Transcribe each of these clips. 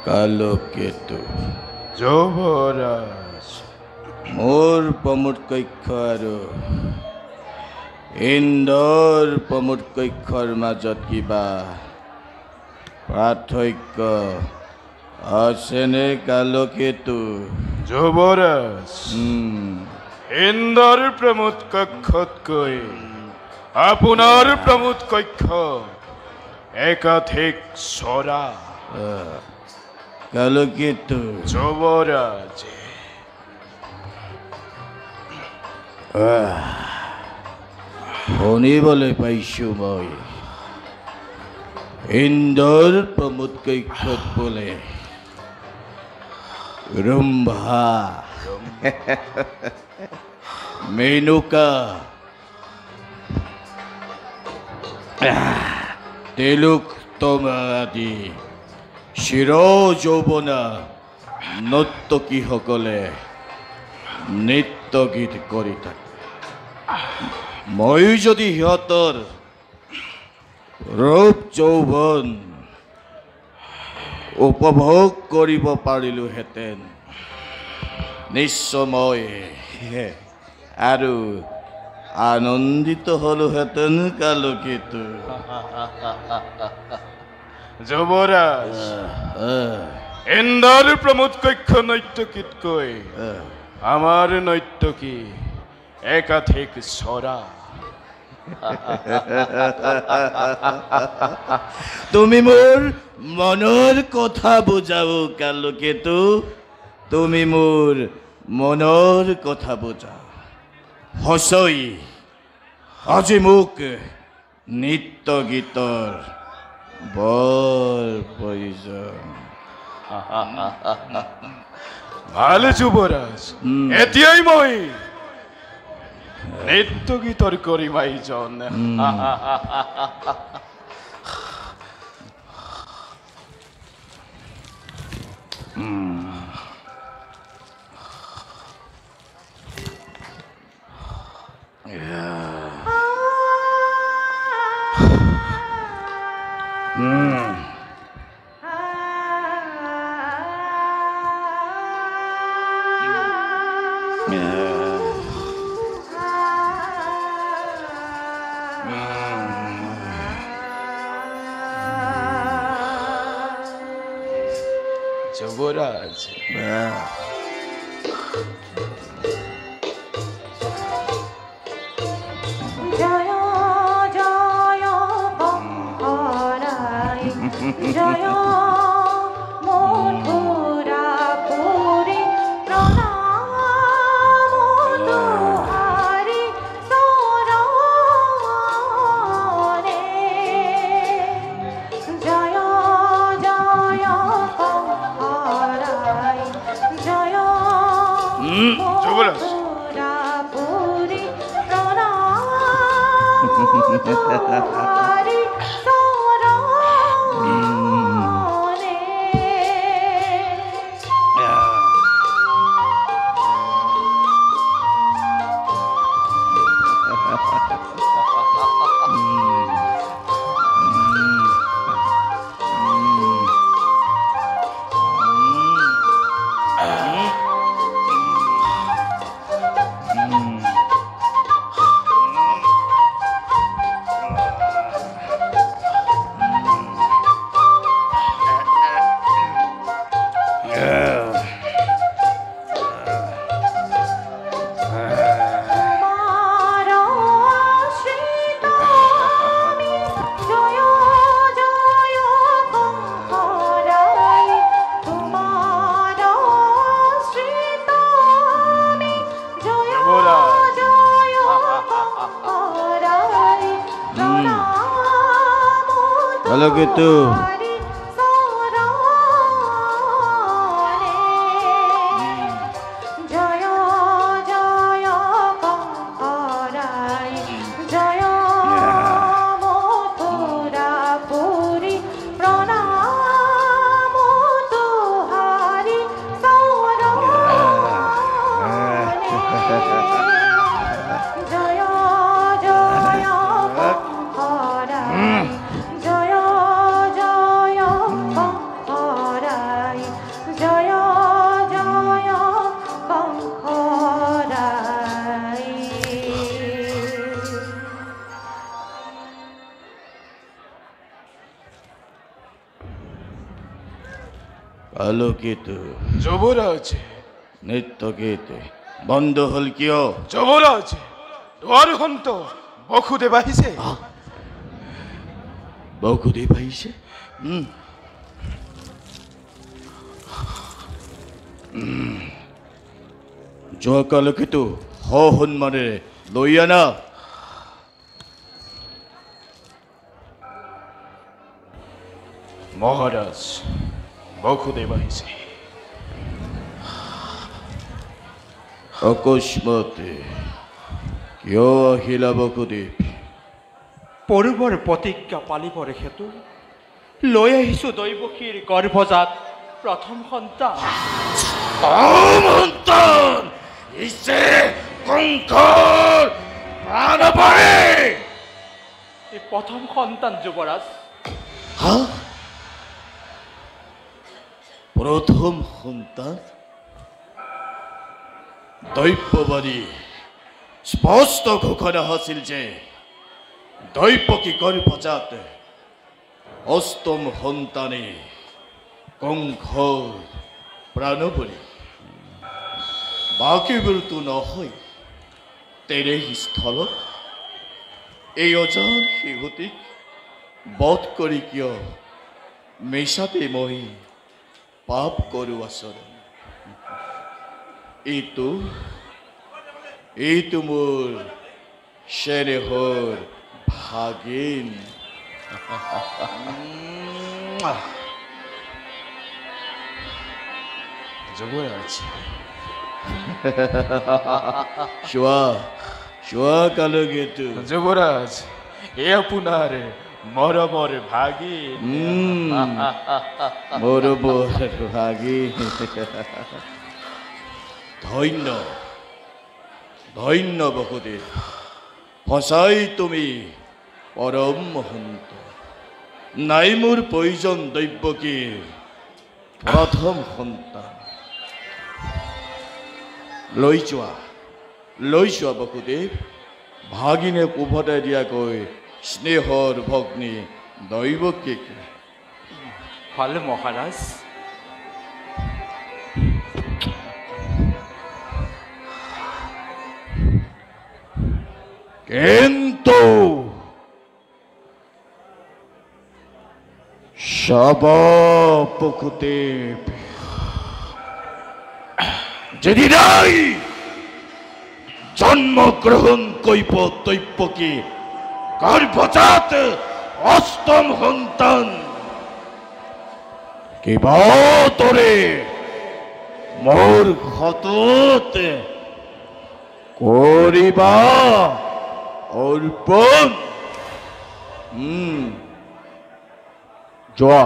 কালকেতু যুবৰাজ মোৰ প্ৰমোদ কক্ষ আৰু ইন্দ্ৰৰ প্ৰমোদ কক্ষৰ মাজত কিবা পাৰ্থক্য আছেনে কালকেতু? যুবৰাজ ইন্দ্ৰৰ প্ৰমোদ কক্ষতকৈ আপোনাৰ প্ৰমোদ কক্ষ একাধিক চৰা। কালকেতু যুবৰাজ শুনিবলৈ পাইছোঁ মই ইন্দ্ৰৰ প্ৰমোদ কক্ষত বোলে ৰম্ভা মেনকা তিলোত্তমা আদি চিৰ যৌৱনা নৰ্তকীসকলে নৃত্য গীত কৰি থাকে। ময়ো যদি সিহঁতৰ ৰূপ যৌৱন উপভোগ কৰিব পাৰিলোহেঁতেন নিশ্চয় মই আৰু আনন্দিত হ'লোহেঁতেন কালকেতু। যুবৰাজ ইন্দ্ৰৰ প্ৰমোদ কক্ষ নৰ্তকীতকৈ আমাৰ নৰ্তকী একাধিক চৰা। তুমি মোৰ মনৰ কথা বুজাও কালকেতু, তুমি মোৰ মনৰ কথা বুজাও। সঁচই আজি মোক নৃত্য গীতৰ বৰ প্ৰয়োজন। ভাল যুবৰাজ, এতিয়াই মই নৃত্য গীতৰ কৰিমাইজন। যুবরাজ জয় জয় হরাই জয় মথুরাপুরী প্রণাম তোহারি চরণে জয় জয় হরাই জয় মথুরাপুরী প্রণাম তোহারি চরণে কালকেতু জয় জয় জয় জয় কংসরাই জয় জয় কংসরাই জয় জয় কংসরাই আলোকিত যুবরাজ নৃত্য গীত বন্ধ হল কিয় যুবরাজ দুৱাৰ হন্ত বসুদেৱ আহিছে বকুদেৱ আহিছে যোৱাকালৈকেতো সন্মানেৰে লৈ আনা মহাৰাজ বসুদেৱ আহিছে অকস্মাতে কিয় আহিলা বকুদেৱ পূৰ্বৰ প্ৰতিজ্ঞা পালিবৰ হেতু লৈ আহিছোঁ দৈৱকীৰ গৰ্ভজাত প্ৰথম সন্তান সন্তান ইছে কংসৰ প্ৰাণপাৰে এই প্ৰথম সন্তান যুৱৰাজ হা প্ৰথম সন্তান দৈৱবাদী স্পষ্ট ঘোষণা আছিল যে দৈৱকী গৰ্ভজাত অষ্টম সন্তানে কংসৰ প্ৰাণবলী বাকীবোৰতো নহয় তেনে স্থলত এই অজান শিশুটিক বধ কৰি কিয় মিছাতে মই পাপ কৰোঁ আচৰণ এইটো মোৰ চেনেহৰ ভাগিন যুৱৰাজ চোৱা কালগেতো যুৱৰাজ এই আপোনাৰ মৰমৰ ভাগিন মোৰ ভাগিন ধন্য ধন্য বসুদেৱ সঁচাই তুমি পৰম মহন্ত নাই মোৰ প্ৰয়োজন দৈৱকীৰ প্ৰথম সন্তান লৈ যোৱা বসুদেৱ ভাগিনে উভতাই দিয়াকৈ স্নেহৰ ভগ্নী দৈৱকীক ভাল মহাৰাজ কিন্তু বসুদেৱ যদি নাই জন্মগ্ৰহণ কইব দৈৱকী গৰ্ভজাত অষ্টম সন্তান কিবা তোৰে মোৰ ক্ষতত কৰিবা অৰ্পণ যোৱা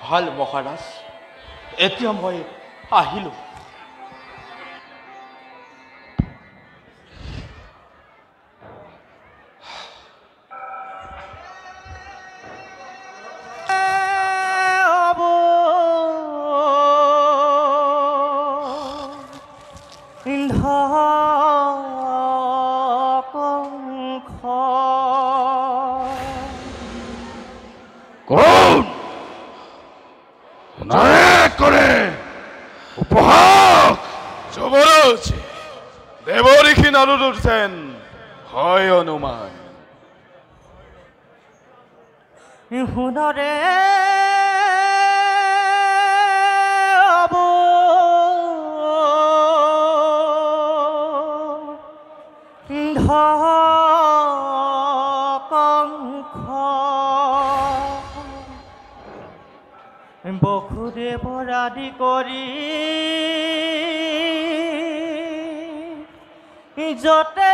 ভাল মহাৰাজ এতিয়া মই আহিলোঁ কোন কৰে উপহাস যুৱৰাজ দেৱঋষি নাৰদৰ যেন হয় অনুমান হুনৰে বসুদেৱৰ আদি কৰি যতে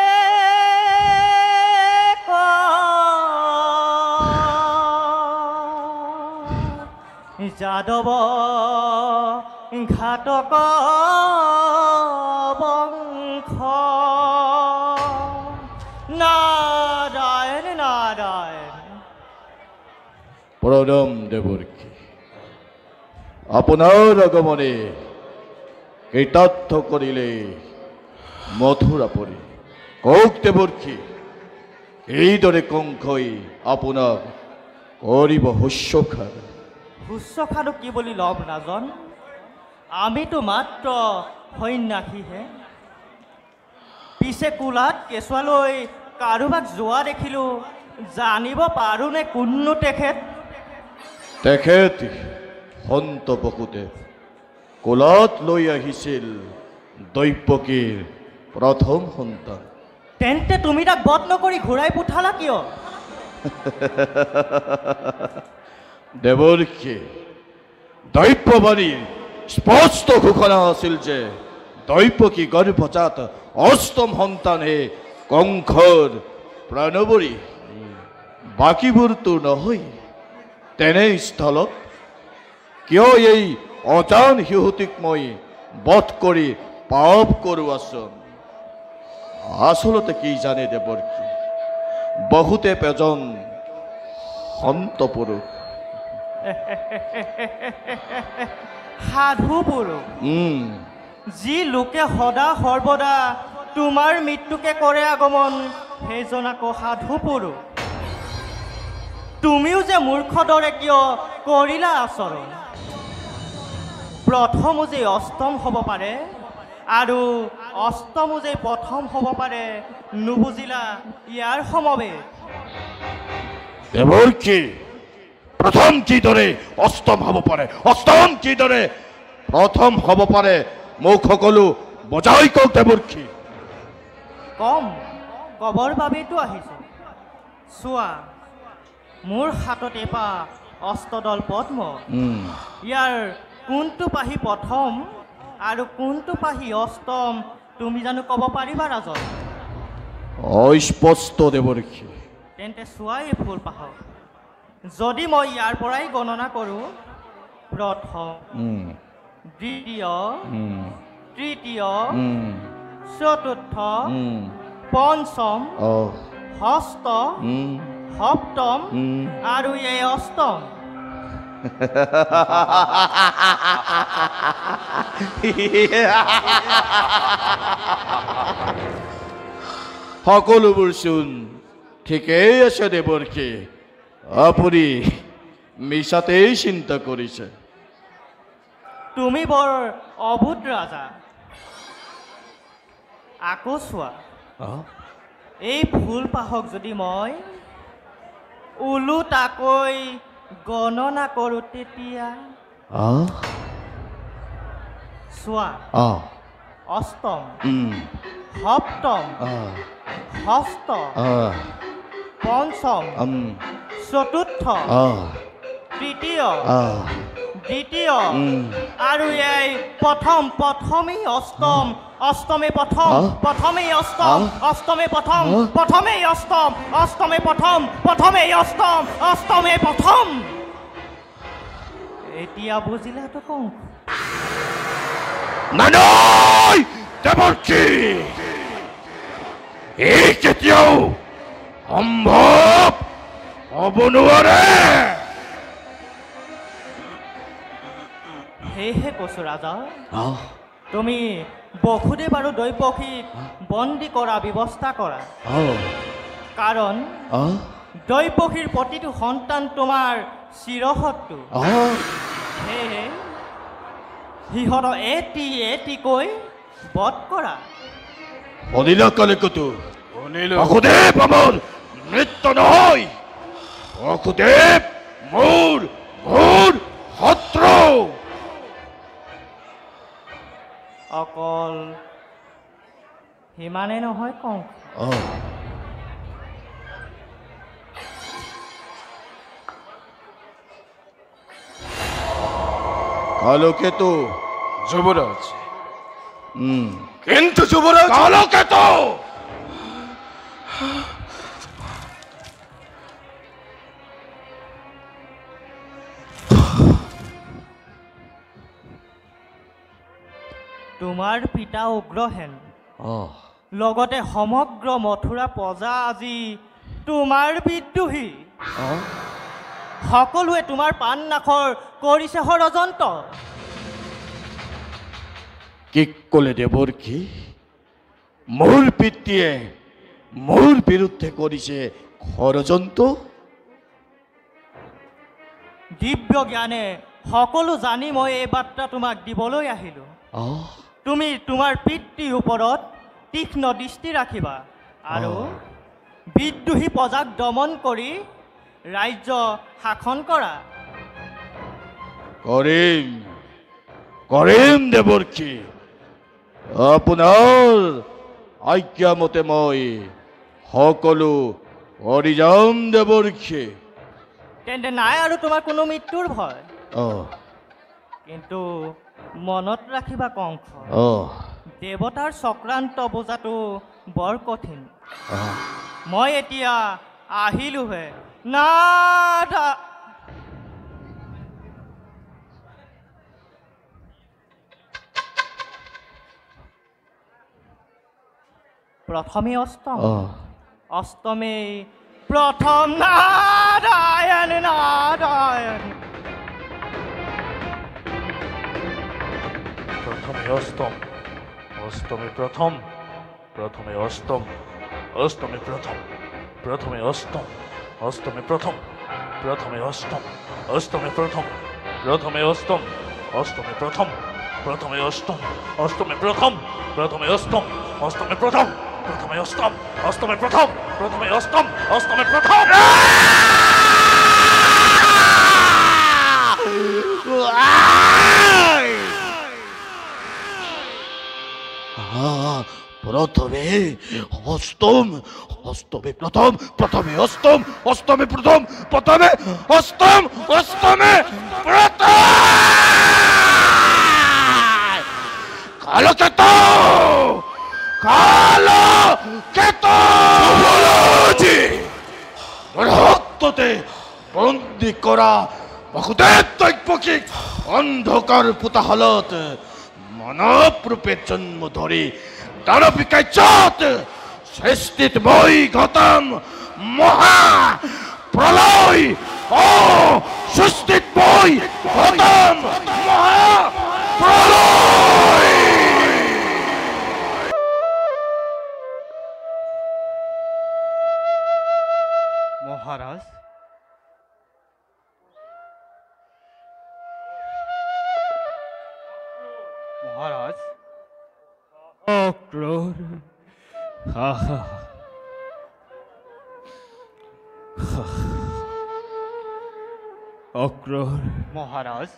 যাদৱ ঘাতক বংশ কংস নাৰায়ণ নাৰায়ণ। প্ৰণাম দেৱৰ্ষি, আপোনাৰ আগমনে কৃতাৰ্থ কৰিলে মথুৰা পৰি। কওক দেৱৰ্ষি, এইদৰে কংসই আপোনাক কৰিব শুশ্ৰূষা। শুশ্ৰূষাটো কি বুলি ল'ম ৰাজন, আমিতো মাত্ৰ সন্যাসীহে। পিছে কোলাত কেঁচুৱালৈ কাৰোবাক যোৱা দেখিলোঁ, জানিব পাৰোঁনে কোননো তেখেত? তেখেত সন্ত বসুদেৱ কোলাত লৈ আহিছিল দৈৱকীৰ প্ৰথম সন্তান। তেন্তে তুমি তাক বধ নকৰি ঘূৰাই পঠালা কিয়? দেৱৰ্ষি, দৈৱবাণীৰ স্পষ্ট ঘোষণা আছিল যে দৈৱকী গৰ্ভজাত অষ্টম সন্তানহে কংসৰ প্ৰাণবৰী, বাকীবোৰতো নহয়। তেনে স্থলত কিয় এই অজান শিশুটিক মই বধ কৰি পাপ কৰোৱাচোন? আচলতে কি জানে দেৱৰ্ষি, বহুতে এজন সন্ত পুৰুষ। সাধু পুৰুষ, যি লোকে সদা সৰ্বদা তোমাৰ মৃত্যুকে কৰে আগমন, সেইজন আকৌ সাধু পুৰুষ। তুমিও যে মূৰ্খ দৰে কিয় কৰিলা আচৰণ? প্ৰথমো যে অষ্টম হ'ব পাৰে আৰু অষ্টমো যে প্ৰথম হ'ব পাৰে, নুবুজিলা ইয়াৰ সমবেত? দেৱৰ্ষি, প্ৰথম কিদৰে অষ্টম হ'ব পাৰে, অষ্টম কিদৰে প্ৰথম হ'ব পাৰে, মোক সকলো বজাই কওক দেৱৰ্ষি। কবৰ বাবেতো আহিছোঁ। চোৱা, মোৰ হাতত এপা অষ্টদল পদ্ম, ইয়াৰ কোনটো পাহি প্ৰথম আৰু কোনটো পাহি অষ্টম তুমি জানো ক'ব পাৰিবা ৰাজন? অস্পষ্ট দেৱৰ্ষি। তেন্তে চোৱা এই ফুলপাহক, যদি মই ইয়াৰ পৰাই গণনা কৰোঁ, প্ৰথম, দ্বিতীয়, তৃতীয়, চতুৰ্থ, পঞ্চম, ষষ্ঠ, সপ্তম আৰু এই অষ্টম। সকলোবোৰ চোন ঠিকেই আছে দেৱৰ্ষি, আপুনি মিছাতেই চিন্তা কৰিছে। তুমি বৰ অভূত ৰাজা। আকৌ চোৱা, এই ফুলপাহক যদি মই ওলোটাকৈ গণনা কৰোঁ, তেতিয়া চোৱা, অষ্টম, সপ্তম, ষষ্ঠ, পঞ্চম, চতুৰ্থ, তৃতীয়, দ্বিতীয় আৰু এই প্ৰথমেই অষ্টম, অষ্টমে প্ৰথম, প্ৰথমেই অষ্টম, অষ্টমে প্ৰথম, প্ৰথমেই অষ্টম, অষ্টমে প্ৰথম, প্ৰথমেই অষ্টম, অষ্টমে প্ৰথম। এতিয়া বুজিলাতো কওঁ? নাই দেৱৰ্ষি, এই কেতিয়াও সম্ভৱ হ'ব নোৱাৰে। সেয়েহে কৈছোঁ ৰাজা, তুমি বসুদেৱ আৰু দৈৱকীক বন্দী কৰা ব্যৱস্থা কৰা। কাৰণ দৈৱকীৰ প্ৰতিটো সন্তান তোমাৰ চিৰশত্ৰু। সেয়েহে সিহঁতক এটিকৈ বধ কৰা। অনিলাকালেকতো বসুদেৱ আমাৰ মৃত্যু নহয়, বসুদেৱ মোৰ ঘোৰ শত্ৰু। অকল সিমানে নহয় কওঁ, কালকেতু যুবৰাজ, কিন্তু যুবৰাজ, কালকেতু তোমাৰ পিতা উগ্ৰহেন, লগতে সমগ্ৰ মথুৰা প্ৰজা আজি তোমাৰ বিদ্ৰোহী সকলোৱে তোমাৰ পাণ নাখৰ কৰিছে ষড়যন্ত্ৰ কি ক'লে দেৱৰ্ষি মোৰ পিতৃয়ে মোৰ বিৰুদ্ধে কৰিছে ষড়যন্ত্ৰ দিব্য জ্ঞানে সকলো জানি মই এই বাৰ্তা তোমাক দিবলৈ আহিলোঁ তুমি তোমাৰ পিতৃৰ ওপৰত তীক্ষ্ণ দৃষ্টি ৰাখিবা আৰু বিদ্ৰোহী প্ৰজাক দমন কৰি ৰাজ্য শাসন কৰা কৰিম দেৱৰ্ষি আপোনাৰ আজ্ঞামতে মই সকলো কৰি যাম দেৱৰ্ষি তেন্তে নাই আৰু তোমাৰ কোনো মৃত্যুৰ ভয় কিন্তু মনত ৰাখিবা কংস দেৱতাৰ চক্ৰান্ত বোজাটো বৰ কঠিন মই এতিয়া আহিলোহে নাথা প্ৰথমে অষ্টমে প্ৰথম নাৰায়ণ নাৰায়ণ প্রথমে অষ্টম অষ্টমে প্রথম প্রথমে অষ্টম অষ্টমে প্রথম প্রথমে অষ্টম অষ্টমে প্রথম প্রথমে অষ্টম অষ্টমে প্রথম প্রথমে অষ্টম অষ্টমে প্রথম প্রথমে অষ্টম অষ্টমে প্রথম প্রথমে অষ্টম অষ্টমে প্রথম প্রথমে অষ্টম অষ্টমে প্রথম প্রথমে অষ্টম অষ্টমে প্রথম প্রথমে অষ্টম অষ্টমে প্রথম প্রথমে অষ্টম অষ্টমে প্রথম প্রথমে অষ্টম অষ্টমে প্রথম কালকেত রক্ততে বন্দী করা বহুদের দৈবকিক অন্ধকার পুতাহলত মানব রূপে জন্ম ধরে দানবিকায় চাঁদ সৃষ্টিত মই গতম মহা প্রলয় ও সৃষ্টিত মই গতম মহা প্রলয় মহারাজ মহারাজ অক্রোর অক্রোর মহারাজ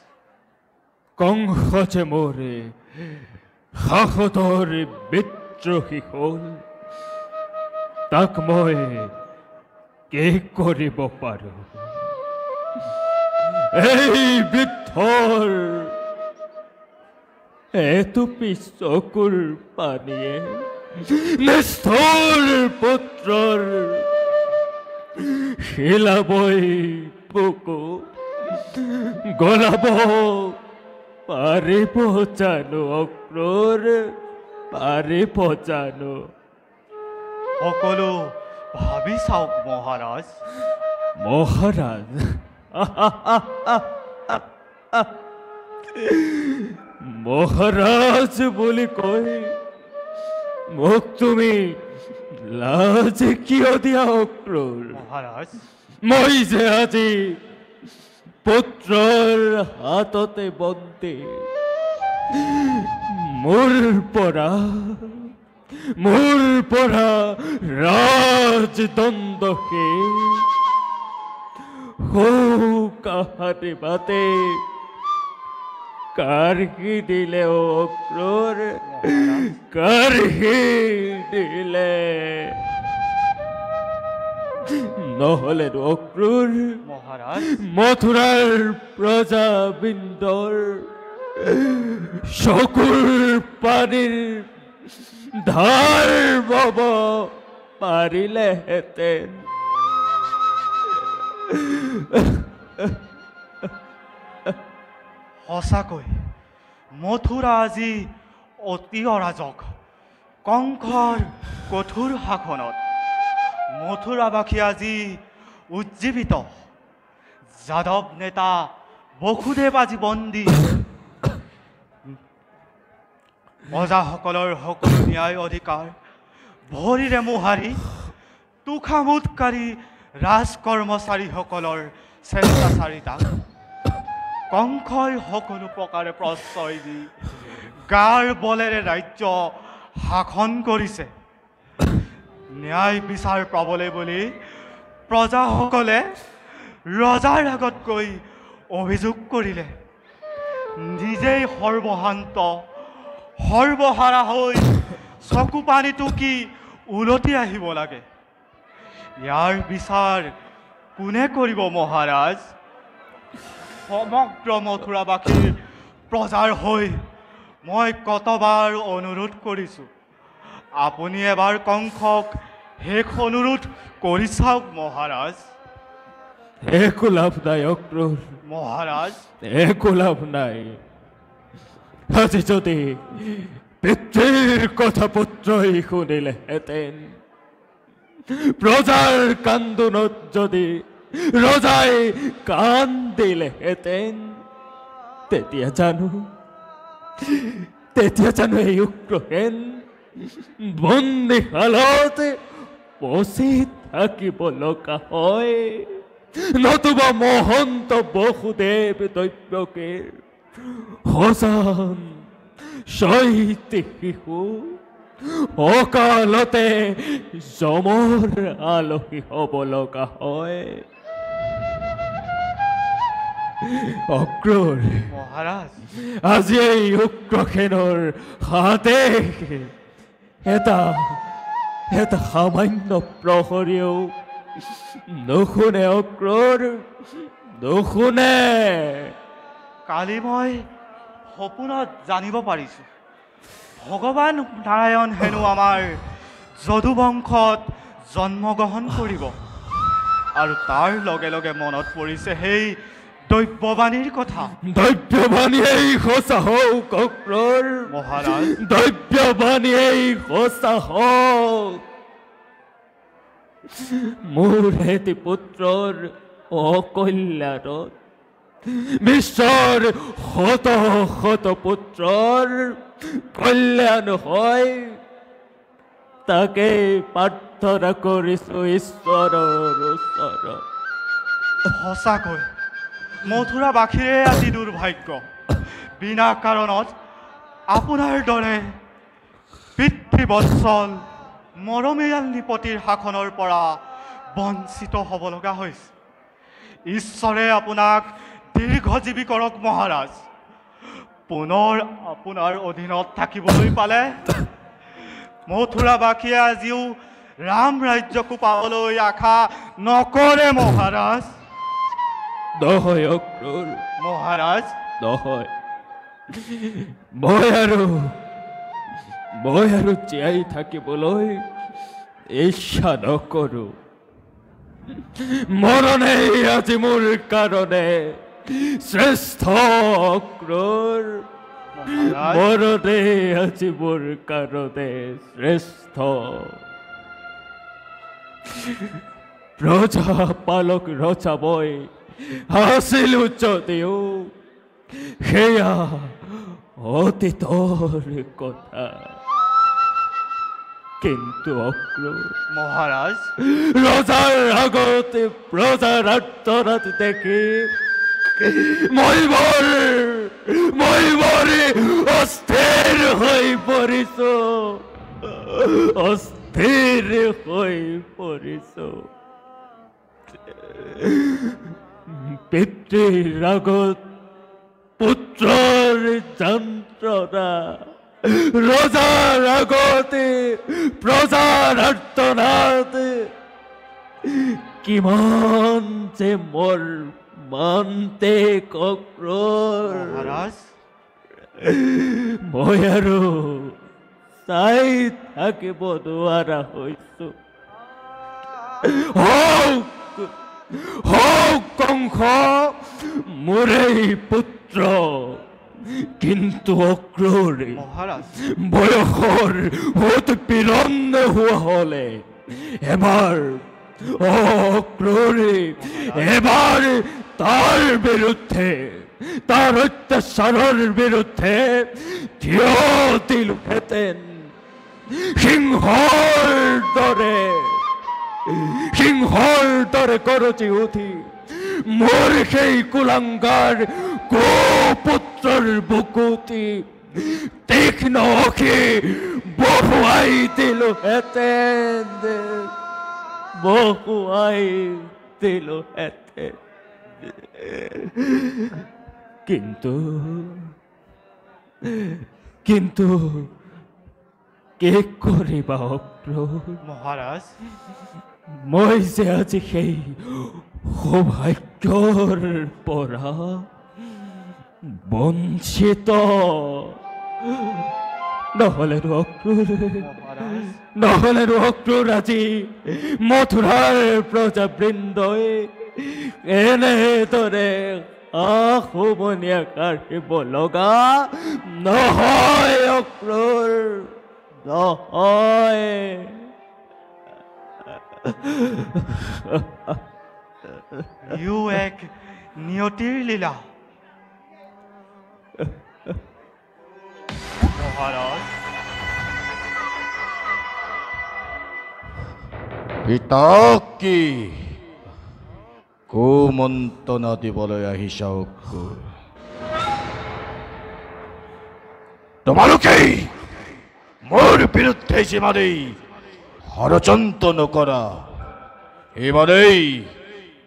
কংস যে মোরে সাহসৰ বিদ্ৰোহী হ'ল তাক মই কি কৰিব পাৰোঁ এই বৃদ্ধৰ এটুপি চকুৰ পানীয়ে নিষ্ঠুৰ পুত্ৰৰ শিলাবই বুকু গলাব পাৰিব জানো অক্ৰোৰ পাৰিব জানো সকলো ভাবি চাওক মহাৰাজ মহাৰাজ মহাৰাজ বুলি কৈ মোক তুমি লাজ কিয় দিয়া অক্ৰোৰ মহাৰাজ মই যে আজি পুত্ৰৰ হাততে বন্দী মোৰ পৰা ৰাজদণ্ডকে কাহাতে বাতে কাঢ়ি দিলে অক্ৰোৰ কাঢ়ি দিলে নহলে অক্ৰোৰ মহাৰাজ মথুৰাৰ প্ৰজাবৃন্দৰ চকুৰ পানীৰ ধাৰ বব পাৰিলেহেঁতেন সঁচাকৈ মথুৰা আজি অতি অৰাজক কংসৰ কঠোৰ শাসনত মথুৰাবাসী আজি উজ্জীৱিত। যাদৱ নেতা বসুদেৱ আজি বন্দী। প্ৰজাসকলৰ সকলো ন্যায় অধিকাৰ ভৰিৰে মোহাৰি তুষামোদকাৰী ৰাজ কৰ্মচাৰীসকলৰ স্বেচ্ছাচাৰিতাক কংসই সকলো প্ৰকাৰে প্ৰশ্ৰয় দি গাৰ বলেৰে ৰাজ্য শাসন কৰিছে। ন্যায় বিচাৰ পাবলৈ বুলি প্ৰজাসকলে ৰজাৰ আগত গৈ অভিযোগ কৰিলে। নিজেই সৰ্বশান্ত সৰ্বহাৰা হৈ চকু পানী টুকি উলটি আহিব লাগে। ইয়াৰ বিচাৰ কোনে কৰিব মহাৰাজ? সমগ্ৰ মথুৰাবাসীৰ প্ৰজাৰ হৈ মই কতবাৰ অনুৰোধ কৰিছোঁ। আপুনি এবাৰ কংসক শেষ অনুৰোধ কৰি চাওক মহাৰাজ। একো লাভ নাই অক্ৰূৰ, মহাৰাজ একো লাভ নাই। আজি যদি পিতৃৰ কথা পুত্ৰই শুনিলেহেঁতেন, প্ৰজাৰ কান্দোনত যদি ৰজাই কাণ দিলেহেঁতেন, তেতিয়া জানো এই উগ্ৰসেন বন্দীশালত পচি থাকিব লগা হয়, নতুবা মহন্ত বসুদেৱ দৈব্যকে সজান চৈতি শিশু অকালতে যমৰ আলহী হ'ব লগা হয়। অক্ৰূৰ, মহাৰাজ আজি এই উগ্ৰসেনৰ হাতে এটা সামান্য প্ৰহৰীও নুশুনে অক্ৰূৰ, নুশুনে। কালি মই সপোনত জানিব পাৰিছোঁ ভগৱান নাৰায়ণ হেনো আমাৰ যদুবংশত জন্মগ্ৰহণ কৰিব। আৰু তাৰ লগে লগে মনত পৰিছে সেই দৈব্যবাণীৰ কথা। দৈব্যবাণীয়েই সঁচা হওক অক্ৰূৰ, মহাৰাজ দৈব্যবাণীয়েই সঁচা হওক। মোৰ এটি পুত্ৰৰ অকল্যাণত বিশ্বৰ শত শত পুত্ৰৰ কল্যাণ হয়, তাকে প্ৰাৰ্থনা কৰিছোঁ ঈশ্বৰৰ ওচৰত। সঁচাকৈ মথুৰাবাসীৰে আজি দুৰ্ভাগ্য। বিনা কাৰণত আপোনাৰ দৰে পিতৃবৎসল মৰমীয়াল নৃপতিৰ শাসনৰ পৰা বঞ্চিত হ'ব লগা হৈছে। ঈশ্বৰে আপোনাক দীৰ্ঘজীৱী কৰক মহাৰাজ। পুনৰ আপোনাৰ অধীনত থাকিবলৈ পালে মথুৰাবাসীয়ে আজিও ৰাম ৰাজ্যকো পাবলৈ আশা নকৰে মহাৰাজ। নহয় অক্ৰূৰ, মহাৰাজ নহয়। মই আৰু জীয়াই থাকিবলৈ ইচ্ছা নকৰোঁ। মৰণেই আজি মোৰ কাৰণে শ্ৰেষ্ঠ অক্ৰূৰ, মৰণেই আজি মোৰ কাৰণে শ্ৰেষ্ঠ। প্ৰজা পালক ৰজা মই আছিলো যদিও সেয়া অতীতৰ কথা। কিন্তু অক্ৰূৰ, মহাৰাজ ৰজাৰ আগতে প্ৰজাৰ আত্মৰাত দেখি মই বৰ অস্থিৰ হৈ পৰিছো, অস্থিৰ হৈ পৰিছো। পিতৃৰ আগত পুত্ৰৰ যন্ত্ৰণা, ৰজাৰ আগতে প্ৰজাৰ আৰ্তনাদ, কিমান যে মোৰ মানতে অক্ৰূৰ। মহাৰাজ মই আৰু চাই থাকিব নোৱাৰা হৈছো। হওক কংস মোৰেই পুত্ৰ, কিন্তু অক্ৰূৰে মহাৰাজ বয়সৰ অতি বিৰন্ন হোৱা হ'লে এবাৰ অক্ৰূৰে এবাৰ তাৰ বিৰুদ্ধে তাৰ অত্যাচাৰৰ বিৰুদ্ধে থিয় দিলোহেঁতেন সিংহৰ দৰে গৰজি উঠি মোৰ সেই কুলাংগাৰ কুপুত্ৰৰ বুকুটি তীক্ষ্ণ অখি বহুৱাই দিলোহেঁতেন কিন্তু কি কৰিবা অক্ৰূৰ মহাৰাজ মই যে আজি সেই সৌভাগ্যৰ পৰা বঞ্চিত নহ'লেনো অক্ৰূৰ আজি মথুৰাৰ প্ৰজাবৃন্দই এনেদৰে আহুমনীয়া কাঢ়িব লগা নহয় অক্ৰূৰ নহয় ইউ এক নিয়তিৰ লীলা মহাৰাজ পিতাক কি কুমন্ত্ৰণা দিবলৈ আহিছা অক্ৰূৰ তোমালোকেই মোৰ বিৰুদ্ধে যিমানেই ষড়যন্ত্ৰ নকৰা সিমানেই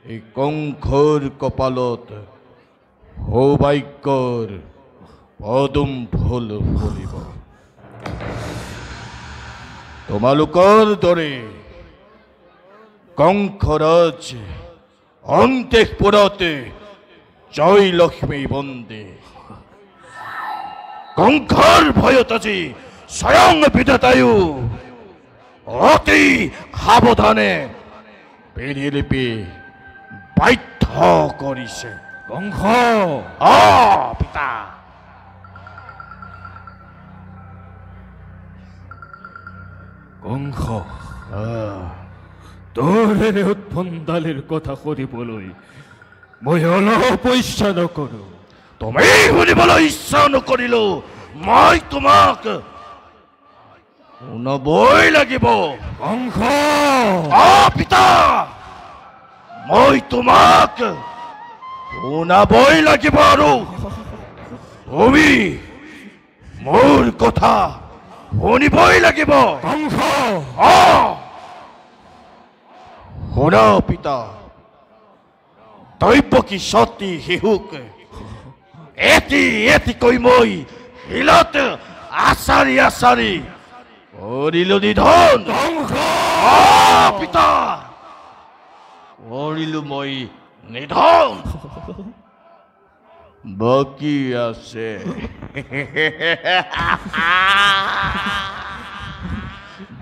এই কংসৰ কপালত সৌভাগ্যৰ পদুম ফুল ফুলিব তোমালোকৰ দৰে কংসৰাজ অন্তেশপুৰতে জয়লক্ষ্মী বন্দী কংসৰ ভয়ত আজি স্বয়ং বিধাতায়ো অতি সাৱধানে বিধিলিপি বাধ্য কৰিছে কংস পিতা কংস তোৰ এনে উৎপন্দালিৰ কথা সুধিবলৈ মই অলপ ইচ্ছা নকৰো তুমি শুনিবলৈ ইচ্ছা নকৰিলো মই তোমাক শুনাবই লাগিব কংস পিতা মই তোমাক শুনাবই লাগিব আৰু তুমি মোৰ কথা শুনিবই লাগিব কংস শুনা পিতা দৈৱকী সতী শিশুক এটিকৈ মই শিলত আচাৰি কৰিলো নিধন পিতা কৰিলো মই নিধন বাকী আছে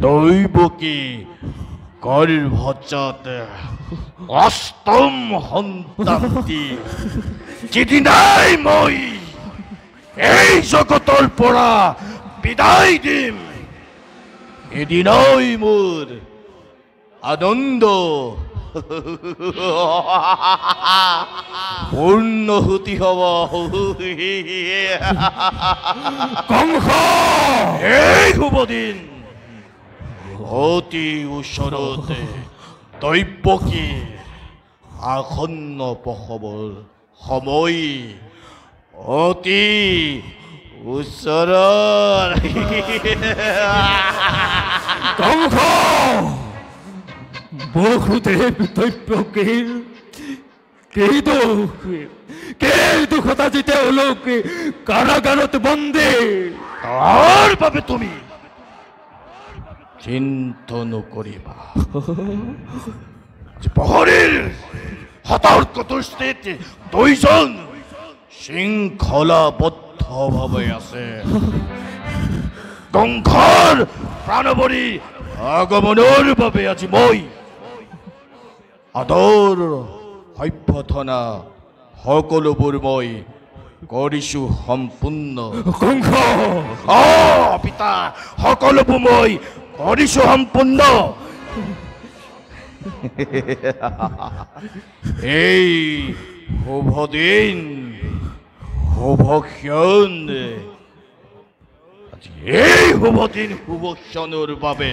দৈৱকী গৰ্ভজাত অষ্টম সন্তানটি যিদিনাই মই এই জগতৰ পৰা বিদায় দিম এদিনাই মোৰ আনন্দ পূৰ্ণহুতি হ'ব কংস এই শুভ দিন অতি ওচৰতে দৈৱকী আসন্ন প্ৰসৱৰ সময় অতি ওচৰৰ কংস বহুদেৱ দৈৱকীৰ কেই দুখত আজি তেওঁলোক কাৰাগাৰত বন্দী তাৰ বাবে তুমি চিন্তা নকৰিবা প্ৰহৰীৰ সতৰ্ক দৃষ্টিত দুইজন শৃংখলাবদ্ধভাৱে আছে কংসৰ প্ৰাণবলী আগমনৰ বাবে আজি মই আদৰ সভ্যথনা সকলোবোৰ মই কৰিছো সম্পূৰ্ণ কংস পিতা সকলোবোৰ মই কৰিছো সম্পূৰ্ণ এই শুভ দিন শুভ ক্ষণ আজি এই শুভ দিন শুভ ক্ষণৰ বাবে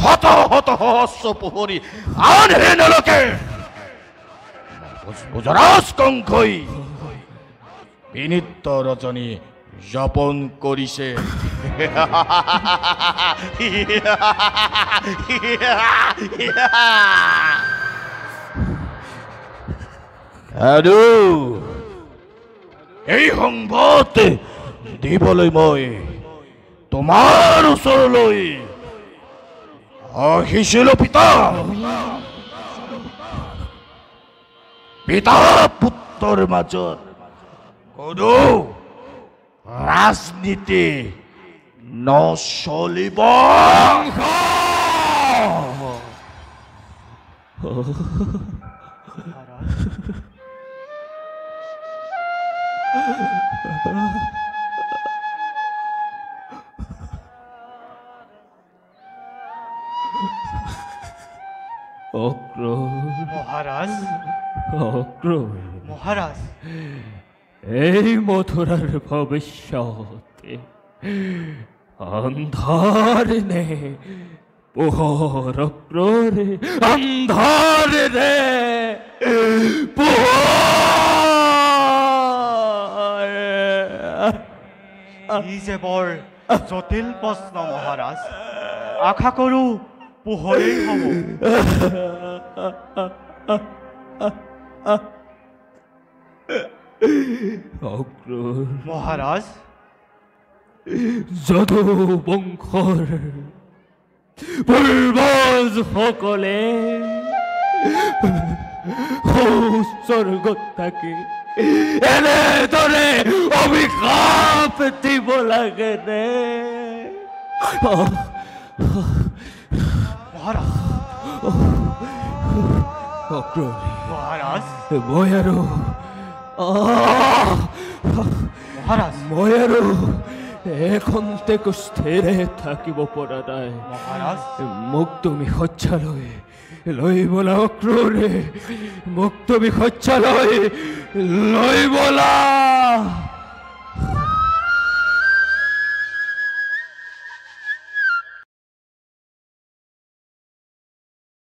শত শত সহস্ৰ পোহৰী আনহে নলকে গুজৰাজ কংসই বিনিত ৰজনী যাপন কৰিছে আৰু এই সংবাদ দিবলৈ মই তোমাৰ ওচৰলৈ আহিছিলো পিতা পিতা পুত্ৰৰ মাজত কোনো ৰাজনীতি নচলিব মহাৰাজ মহাৰাজ এই মথুৰাৰ ভবিষ্যতে অন্ধাৰ নে পোহৰ ক্ৰোৰে অন্ধাৰ ৰে ই যে বৰ জটিল প্ৰশ্ন মহাৰাজ আশা কৰোঁ পোহৰেই হ'ব মহাৰাজ যদু বংশৰ পূৰ্বজ সকলে স্বৰ্গত থাকি এনেদৰে অভিশাপ দিব লাগে নে মহাৰাজ মই আৰু মহাৰাজ মই আৰু এখন্তেকো স্থিৰে থাকিব পৰা নাই মহাৰাজ মোক তুমি শয্যালৈ লৈ বলা অক্ৰূৰে মোক তুমি শয্যালৈ লৈ বলা